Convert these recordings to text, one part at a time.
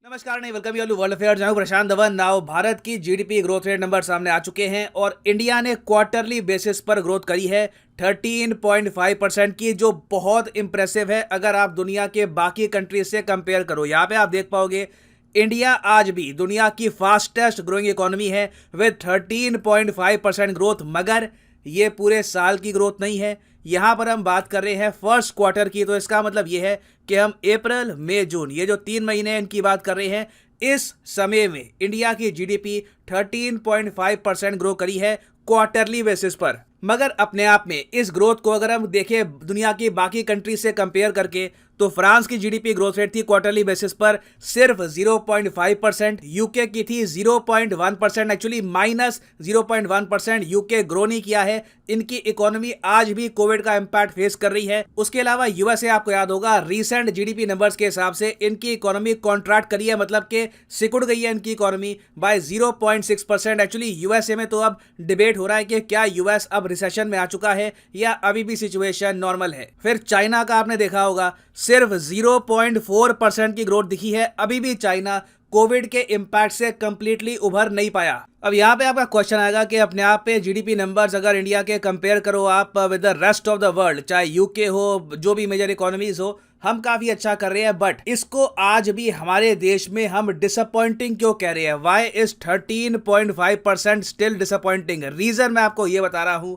नमस्कार नहीं welcome you world affairs. मैं प्रशांत धवन। नाउ भारत की जीडीपी ग्रोथ रेट नंबर सामने आ चुके हैं और इंडिया ने क्वार्टरली बेसिस पर ग्रोथ करी है 13.5% की, जो बहुत इंप्रेसिव है अगर आप दुनिया के बाकी कंट्रीज से कंपेयर करो। यहाँ पे आप देख पाओगे इंडिया आज भी दुनिया की फास्टेस्ट ग्रोइंग इकोनॉमी है विद 13.5% ग्रोथ, मगर ये पूरे साल की ग्रोथ नहीं है। यहां पर हम बात कर रहे हैं फर्स्ट क्वार्टर की, तो इसका मतलब ये है कि हम अप्रैल मई जून ये जो 3 महीने हैं इनकी बात कर रहे हैं। इस समय में इंडिया की जीडीपी 13.5% ग्रो करी है क्वार्टरली बेसिस पर। मगर अपने आप में इस ग्रोथ को अगर हम देखें दुनिया की बाकी कंट्री से कंपेयर करके, तो फ्रांस की जीडीपी ग्रोथ रेट थी क्वार्टरली बेसिस पर सिर्फ 0.5%, यूके की थी 0.1%, एक्चुअली -0.1%। यूके ग्रो नहीं किया है, इनकी इकोनॉमी आज भी कोविड का इंपैक्ट फेस कर रही है। उसके अलावा यूएसए, आपको याद होगा रीसेंट जीडीपी नंबर्स के हिसाब से इनकी इकोनॉमी कॉन्ट्रैक्ट करी है, मतलब कि सिकुड़ गई है इनकी इकोनॉमी बाय 0.6%। एक्चुअली यूएसए में तो अब डिबेट हो रहा है कि क्या यूएस अब रिसेशन में आ चुका है या अभी भी सिचुएशन नॉर्मल है। फिर चाइना का आपने देखा होगा सिर्फ 0.4% की ग्रोथ दिखी है, अभी भी चाइना कोविड के इंपैक्ट से कंप्लीटली उभर नहीं पाया। अब यहाँ पे आपका क्वेश्चन आएगा कि अपने आप पे जीडीपी नंबर्स अगर इंडिया के कंपेयर करो आप with the rest of the world, चाहे यूके हो, जो भी मेजर इकोनॉमीज हो, हम काफी अच्छा कर रहे हैं, बट इसको आज भी हमारे देश में हम डिसअपॉइंटिंग क्यों कह रहे हैं? Why is 13.5% still disappointing? Reason मैं आपको ये बता रहा हूं,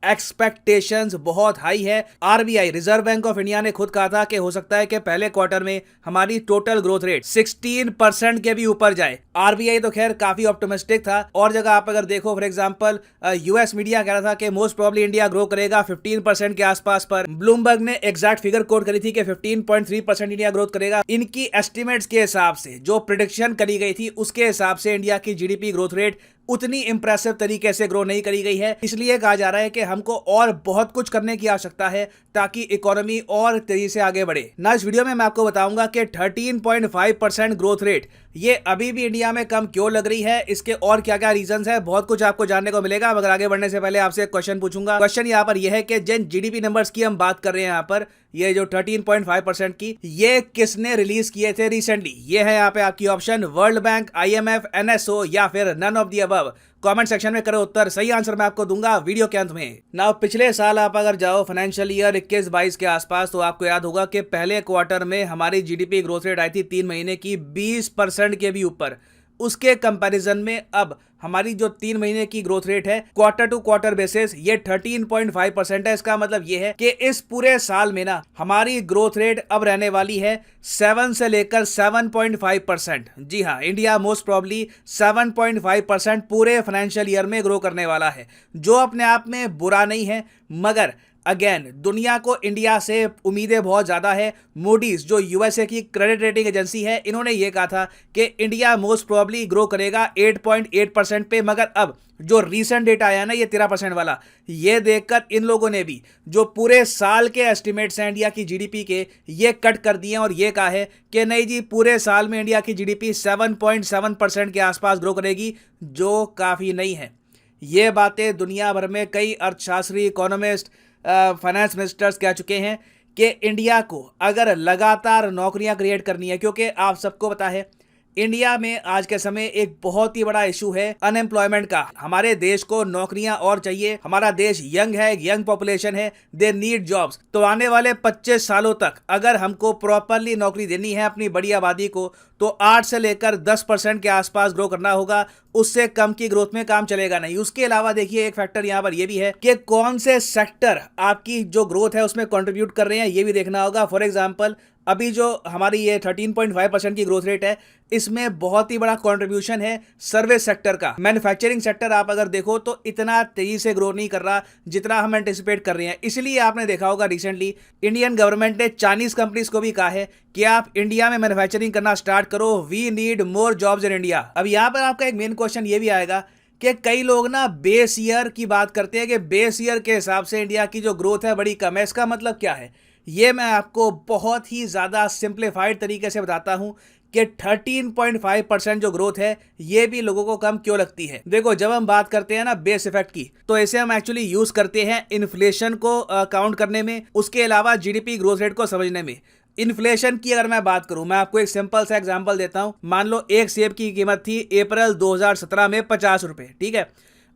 एक्सपेक्टेशंस बहुत हाई है। RBI, reserve bank of India ने खुद कहा था कि हो सकता है कि पहले क्वार्टर में हमारी टोटल ग्रोथ रेट 16% के भी ऊपर जाए। आरबीआई तो खैर काफी ऑप्टिमिस्टिक था। और जगह आप अगर देखो, फॉर एग्जांपल यूएस मीडिया कह रहा था कि मोस्ट प्रोबेबली इंडिया ग्रो करेगा 15% के आसपास पर। ब्लूमबर्ग ने एग्जैक्ट फिगर कोट करी थी कि 15.3% इंडिया ग्रोथ करेगा। इनकी एस्टिमेट्स के हिसाब से जो प्रेडिक्शन करी गई थी उसके हिसाब से इंडिया की जीडीपी ग्रोथ रेट उतनी इंप्रेसिव तरीके से ग्रो नहीं करी गई है। इसलिए कहा जा रहा है कि हमको और बहुत कुछ करने की आवश्यकता है ताकि इकोनॉमी और तेजी से आगे बढ़े ना। इस वीडियो में मैं आपको बताऊंगा कि 13.5% ग्रोथ रेट ये अभी भी इंडिया में कम क्यों लग रही है, इसके और क्या क्या रीजंस है, बहुत कुछ आपको जानने को मिलेगा। मगर आगे बढ़ने से पहले आपसे एक क्वेश्चन पूछूंगा। क्वेश्चन यहाँ पर यह है कि जिन जीडीपी नंबर्स की हम बात कर रहे हैं यहाँ पर, ये जो 13.5% की, ये किसने रिलीज किए थे रिसेंटली? ये है यहाँ पे आपकी option, World Bank, IMF, NSO या फिर none of the above. Comment section में करो उत्तर, सही आंसर मैं आपको दूंगा वीडियो के अंत में। नाउ पिछले साल आप अगर जाओ फाइनेंशियल ईयर 21-22 के आसपास, तो आपको याद होगा कि पहले क्वार्टर में हमारी जीडीपी ग्रोथ रेट आई थी 3 महीने की 20% के भी ऊपर। उसके कंपैरिजन में अब हमारी जो 3 महीने की ग्रोथ रेट है क्वार्टर टू क्वार्टर बेसिस, ये 13.5% है। इसका मतलब ये है कि इस पूरे साल में ना हमारी ग्रोथ रेट अब रहने वाली है 7 से लेकर 7.5%। जी हाँ, इंडिया मोस्ट प्रॉब्ली 7.5% पूरे फाइनेंशियल ईयर में ग्रो करने वाला है, जो अपने आप में बुरा नहीं है। मगर अगेन दुनिया को इंडिया से उम्मीदें बहुत ज्यादा है। मूडीज, जो यूएसए की क्रेडिट रेटिंग एजेंसी है, इन्होंने ये कहा था कि इंडिया मोस्ट प्रोबेबली ग्रो करेगा 8.8% पे, मगर अब जो रीसेंट डेटा आया ना ये 13% वाला, ये देखकर इन लोगों ने भी जो पूरे साल के एस्टिमेट्स हैं इंडिया की जीडीपी के, ये कट कर दिए और ये कहा है कि नहीं जी, पूरे साल में इंडिया की जीडीपी 7.7% के आसपास ग्रो करेगी, जो काफी नहीं है। ये बातें दुनिया भर में कई अर्थशास्त्री, इकोनॉमिस्ट, फाइनेंस मिनिस्टर्स कह चुके हैं कि इंडिया को अगर लगातार नौकरियां क्रिएट करनी है, क्योंकि आप सबको पता है इंडिया में आज के समय एक बहुत ही बड़ा इशू है अनएम्प्लॉयमेंट का। हमारे देश को नौकरियां और चाहिए, हमारा देश यंग है, यंग पॉपुलेशन है, दे नीड जॉब्स। तो आने वाले 25 सालों तक अगर हमको प्रॉपरली नौकरी देनी है अपनी बड़ी आबादी को, तो 8 से लेकर 10% के आसपास ग्रो करना होगा, उससे कम की ग्रोथ में काम चलेगा नहीं। उसके अलावा देखिए एक फैक्टर यहाँ पर यह भी है कि कौन से सेक्टर आपकी जो ग्रोथ है उसमें कंट्रीब्यूट कर रहे हैं, ये भी देखना होगा। फॉर एग्जांपल अभी जो हमारी ये 13.5% की ग्रोथ रेट है, इसमें बहुत ही बड़ा कंट्रीब्यूशन है सर्विस सेक्टर का। मैन्युफैक्चरिंग सेक्टर आप अगर देखो तो इतना तेजी से ग्रो नहीं कर रहा जितना हम एंटिसिपेट कर रहे हैं। इसलिए आपने देखा होगा रिसेंटली इंडियन गवर्नमेंट ने चाइनीज कंपनीज को भी कहा है कि आप इंडिया में मैन्युफैक्चरिंग करना स्टार्ट करो, we need more jobs in India. अब यहाँ पर आपका एक मेन क्वेश्चन ये भी आएगा कि कई लोग ना बेस ईयर की बात करते हैं कि बेस ईयर के हिसाब से इंडिया की जो ग्रोथ है बड़ी कम है। इसका मतलब क्या है, ये मैं आपको बहुत ही ज़्यादा सिंप्लीफाइड तरीके से बताता हूं कि 13.5% जो ग्रोथ है ये भी लोगों को कम क्यों लगती है। देखो, जब हम बात करते हैं ना बेस इफेक्ट की, तो इसे हम एक्चुअली यूज करते हैं इन्फ्लेशन को काउंट करने में, उसके अलावा जीडीपी ग्रोथ रेट को समझने में। इन्फ्लेशन की अगर मैं बात करूं, मैं आपको एक सिंपल सा एग्जांपल देता हूं। मान लो एक सेब की कीमत थी अप्रैल 2017 में 50 रुपए, ठीक है।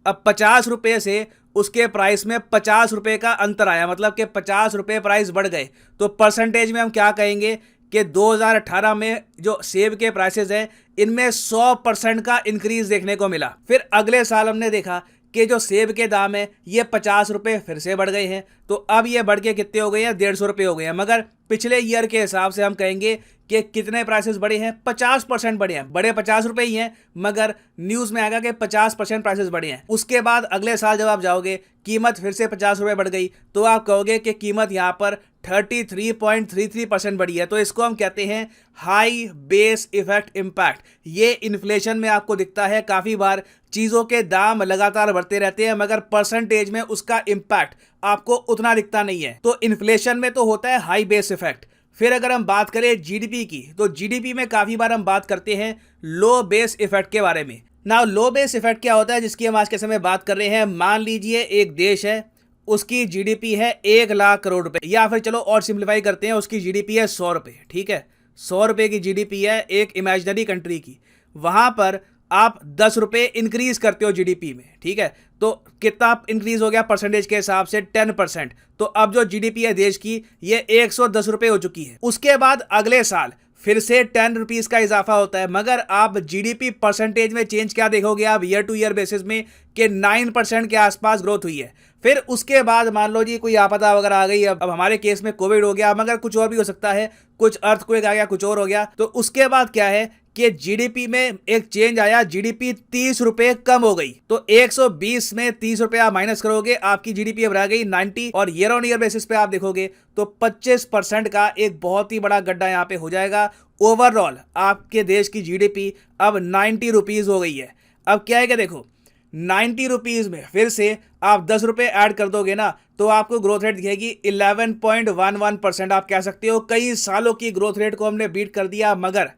अब 50 रुपए से उसके प्राइस में 50 रुपए का अंतर आया, मतलब कि 50 रुपए प्राइस बढ़ गए। तो परसेंटेज में हम क्या कहेंगे कि 2018 में जो सेब के प्राइसेस हैं इनमें 100% का इंक्रीज देखने को मिला। फिर अगले साल हमने देखा कि जो सेब के दाम है ये 50 रुपए फिर से बढ़ गए हैं। तो अब ये बढ़ के कितने हो गए हैं, 150 रुपए हो गए हैं। मगर पिछले ईयर के हिसाब से हम कहेंगे कि कितने प्राइसेस बढ़े हैं, 50% बढ़े हैं। बड़े 50 रुपए ही हैं, मगर न्यूज में आएगा कि 50% प्राइसेस बढ़े हैं। उसके बाद अगले साल जब आप जाओगे कीमत फिर से 50 रुपए बढ़ गई, तो आप कहोगे कि कीमत यहां पर 33.33% बढ़ी है। तो इसको हम कहते हैं हाई बेस इफेक्ट इम्पैक्ट। ये इन्फ्लेशन में आपको दिखता है काफी बार, चीजों के दाम लगातार बढ़ते रहते हैं मगर परसेंटेज में उसका इम्पैक्ट आपको उतना दिखता नहीं है। तो इन्फ्लेशन में तो होता है हाई बेस इफेक्ट। फिर अगर हम बात करें जीडीपी की, तो जीडीपी में काफी बार हम बात करते हैं लो बेस इफेक्ट के बारे में। ना लो बेस इफेक्ट क्या होता है, जिसकी हम आज के समय बात कर रहे हैं। मान लीजिए एक देश है, उसकी जीडीपी है 1 लाख करोड़ रुपए, या फिर चलो और सिंप्लीफाई करते हैं, उसकी जीडीपी है 100 रुपए, ठीक है। 100 रुपए की जीडीपी है एक इमेजिनरी कंट्री की। वहां पर आप 10 रुपए इंक्रीज करते हो जीडीपी में, ठीक है। तो कितना इंक्रीज हो गया परसेंटेज के हिसाब से, 10%। तो अब जो जीडीपी है देश की ये 110 रुपए हो चुकी है। उसके बाद अगले साल फिर से 10 रुपीज का इजाफा होता है, मगर आप जीडीपी परसेंटेज में चेंज क्या देखोगे आप ईयर टू ईयर बेसिस में, कि 9% के आसपास ग्रोथ हुई है। फिर उसके बाद मान लो जी कोई आपदा वगैरह आ गई, अब हमारे केस में कोविड हो गया, मगर कुछ और भी हो सकता है, कुछ अर्थक्वेक आ गया, कुछ और हो गया। तो उसके बाद क्या है कि जीडीपी में एक चेंज आया, जीडीपी 30 रुपए कम हो गई। तो 120 में 30 रुपए आप माइनस करोगे, आपकी जीडीपी अब रह गई 90, और ईयर ऑन ईयर बेसिस पे आप देखोगे तो 25% का एक बहुत ही बड़ा गड्ढा यहां पे हो जाएगा। ओवरऑल आपके देश की जीडीपी अब 90 रुपीज हो गई है। अब क्या है कि देखो 90 रुपीज में फिर से आप 10 रुपए ऐड कर दोगे ना, तो आपको ग्रोथ रेट दिखेगी 11.11%। आप कह सकते हो कई सालों की ग्रोथ रेट को हमने बीट कर दिया। मगर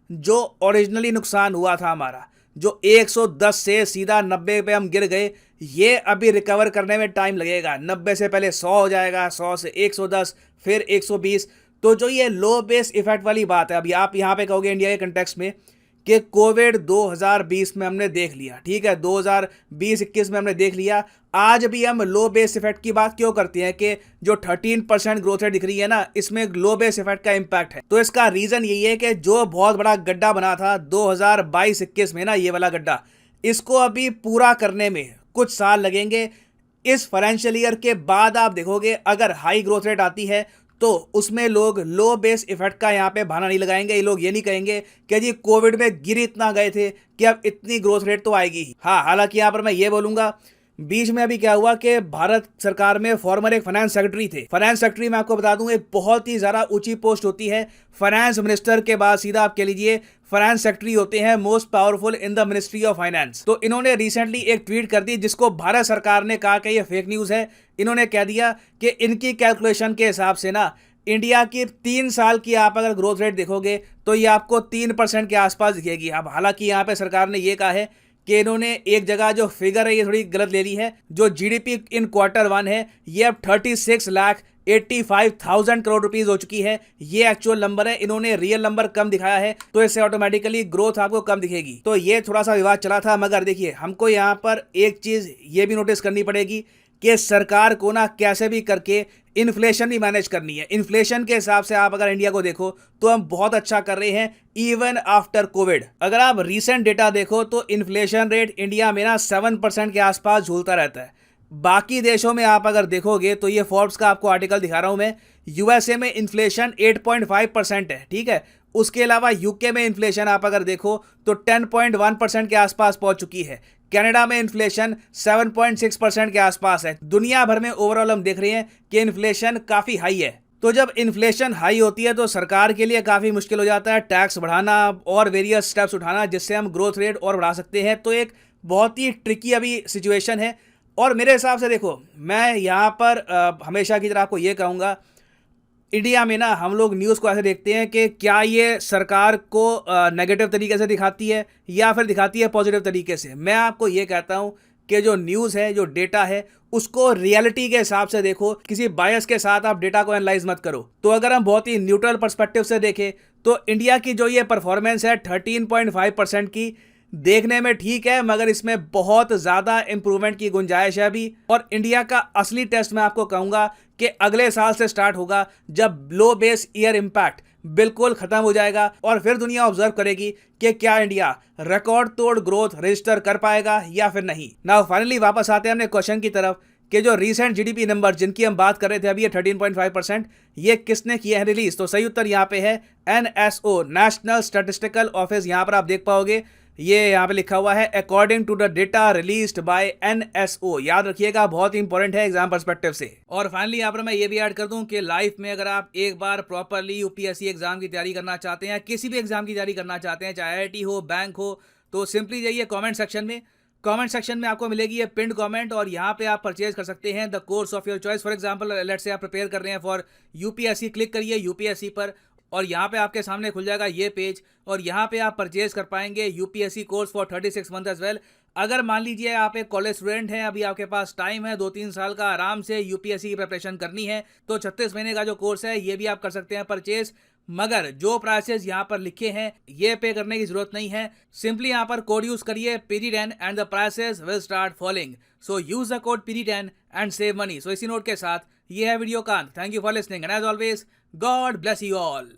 जो ओरिजिनली नुकसान हुआ था हमारा, जो 110 से सीधा 90 पे हम गिर गए, ये अभी रिकवर करने में टाइम लगेगा। 90 से पहले 100 हो जाएगा, 100 से 110, फिर 120। तो जो ये लो बेस इफेक्ट वाली बात है, अभी आप यहाँ पे कहोगे इंडिया के कंटेक्स्ट में कि कोविड 2020 में हमने देख लिया, ठीक है, 2020-21 में हमने देख लिया। आज भी हम लो बेस इफेक्ट की बात क्यों करते हैं कि जो 13% ग्रोथ रेट दिख रही है ना, इसमें लो बेस इफेक्ट का इंपैक्ट है। तो इसका रीजन यही है कि जो बहुत बड़ा गड्ढा बना था 2022-21 में ना, ये वाला गड्ढा, इसको अभी पूरा करने में कुछ साल लगेंगे। इस फाइनेंशियल ईयर के बाद आप देखोगे अगर हाई ग्रोथ रेट आती है तो उसमें लोग लो बेस इफेक्ट का यहाँ पे बहाना नहीं लगाएंगे। ये लोग ये नहीं कहेंगे कि जी कोविड में गिर इतना गए थे कि अब इतनी ग्रोथ रेट तो आएगी ही। हाँ, हालांकि यहाँ पर मैं ये बोलूंगा, बीच में अभी क्या हुआ कि भारत सरकार में फॉर्मर एक फाइनेंस सेक्रेटरी थे। फाइनेंस सेक्रेटरी मैं आपको बता दूं एक बहुत ही ज्यादा ऊंची पोस्ट होती है। फाइनेंस मिनिस्टर के बाद सीधा आप कह लीजिए फाइनेंस सेक्रेटरी होते हैं most powerful in the ministry of finance. तो इन्होंने रिसेंटली एक ट्वीट कर दी जिसको भारत सरकार ने कहा कि ये फेक न्यूज है। इन्होंने कह दिया कि इनकी कैलकुलेशन के हिसाब से ना, इंडिया की 3 साल की आप अगर ग्रोथ रेट देखोगे तो ये आपको 3% के आसपास दिखेगी। अब हालांकि यहाँ पे सरकार ने ये कहा है कि इन्होंने एक जगह जो फिगर है ये थोड़ी गलत ले ली है। जो जीडीपी इन Q1 है ये अब 36,85,000 करोड़ रुपीस हो चुकी है। ये एक्चुअल नंबर है, इन्होंने रियल नंबर कम दिखाया है, तो इससे ऑटोमेटिकली ग्रोथ आपको कम दिखेगी। तो ये थोड़ा सा विवाद चला था। मगर देखिए हमको यहाँ पर एक चीज ये भी नोटिस करनी पड़ेगी कि सरकार को ना कैसे भी करके इन्फ्लेशन भी मैनेज करनी है। इन्फ्लेशन के हिसाब से आप अगर इंडिया को देखो तो हम बहुत अच्छा कर रहे हैं इवन आफ्टर कोविड। अगर आप रीसेंट डेटा देखो तो इन्फ्लेशन रेट इंडिया में ना 7% के आसपास झूलता रहता है। बाकी देशों में आप अगर देखोगे तो ये फोर्ब्स का आपको आर्टिकल दिखा रहा हूं मैं, यूएसए में इन्फ्लेशन 8.5% है, ठीक है। उसके अलावा यूके में इन्फ्लेशन आप अगर देखो तो 10.1% के आसपास पहुंच चुकी है। कनाडा में इन्फ्लेशन 7.6% के आसपास है। दुनिया भर में ओवरऑल हम देख रहे हैं कि इन्फ्लेशन काफी हाई है। तो जब इन्फ्लेशन हाई होती है तो सरकार के लिए काफी मुश्किल हो जाता है टैक्स बढ़ाना और वेरियस स्टेप्स उठाना जिससे हम ग्रोथ रेट और बढ़ा सकते हैं। तो एक बहुत ही ट्रिकी अभी सिचुएशन है। और मेरे हिसाब से देखो, मैं यहाँ पर हमेशा की तरह आपको ये कहूँगा, इंडिया में ना हम लोग न्यूज़ को ऐसे देखते हैं कि क्या ये सरकार को नेगेटिव तरीके से दिखाती है या फिर दिखाती है पॉजिटिव तरीके से। मैं आपको ये कहता हूँ कि जो न्यूज़ है, जो डेटा है, उसको रियलिटी के हिसाब से देखो, किसी बायस के साथ आप डेटा को एनालाइज मत करो। तो अगर हम बहुत ही न्यूट्रल पर्सपेक्टिव से देखें तो इंडिया की जो ये परफॉर्मेंस है 13.5% की, देखने में ठीक है, मगर इसमें बहुत ज़्यादा इंप्रूवमेंट की गुंजाइश है अभी। और इंडिया का असली टेस्ट मैं आपको कहूँगा कि अगले साल से स्टार्ट होगा, जब लो बेस ईयर इम्पैक्ट बिल्कुल खत्म हो जाएगा और फिर दुनिया ऑब्जर्व करेगी कि क्या इंडिया रिकॉर्ड तोड़ ग्रोथ रजिस्टर कर पाएगा या फिर नहीं। नाउ फाइनली वापस आते हैं अपने क्वेश्चन की तरफ कि जो रीसेंट जीडीपी नंबर जिनकी हम बात कर रहे थे अभी, ये 13.5%, ये किसने किया है रिलीज? तो सही उत्तर यहाँ पे है एनएसओ, नेशनल स्टैटिस्टिकल ऑफिस। यहाँ पर आप देख पाओगे ये यहाँ पे लिखा हुआ है according to the data released by NSO. याद रखिएगा, बहुत ही इंपॉर्टेंट है एग्जाम पर्सपेक्टिव से। और फाइनली यहाँ पर मैं ये भी ऐड कर दूं कि लाइफ में अगर आप एक बार प्रॉपरली यूपीएससी एग्जाम की तैयारी करना चाहते हैं, किसी भी एग्जाम की तैयारी करना चाहते हैं, चाहे आईआईटी हो, बैंक हो, तो सिंपली जाइए कमेंट सेक्शन में। कमेंट सेक्शन में आपको मिलेगी ये पिंड कमेंट और यहाँ पे आप परचेज कर सकते हैं the course of your choice. For example let's say आप प्रिपेयर कर रहे हैं फॉर यूपीएससी, क्लिक करिए यूपीएससी पर और यहाँ पे आपके सामने खुल जाएगा ये पेज और यहाँ पे आप परचेज कर पाएंगे UPSC course for 36 month as well. अगर मान लीजिए आप एक कॉलेज स्टूडेंट हैं, अभी आपके पास टाइम है 2-3 साल का आराम से यूपीएससी की प्रिपरेशन करनी है, तो 36 महीने का जो कोर्स है ये भी आप कर सकते हैं परचेज। मगर जो प्राइसेस यहाँ पर लिखे हैं ये पे करने की जरूरत नहीं है, सिंपली यहाँ पर कोड यूज करिए PD10 and the prices will start falling. So use the code PD10 and save money. So इसी नोट के साथ ये है वीडियो का। Thank you for listening and as always God bless you all.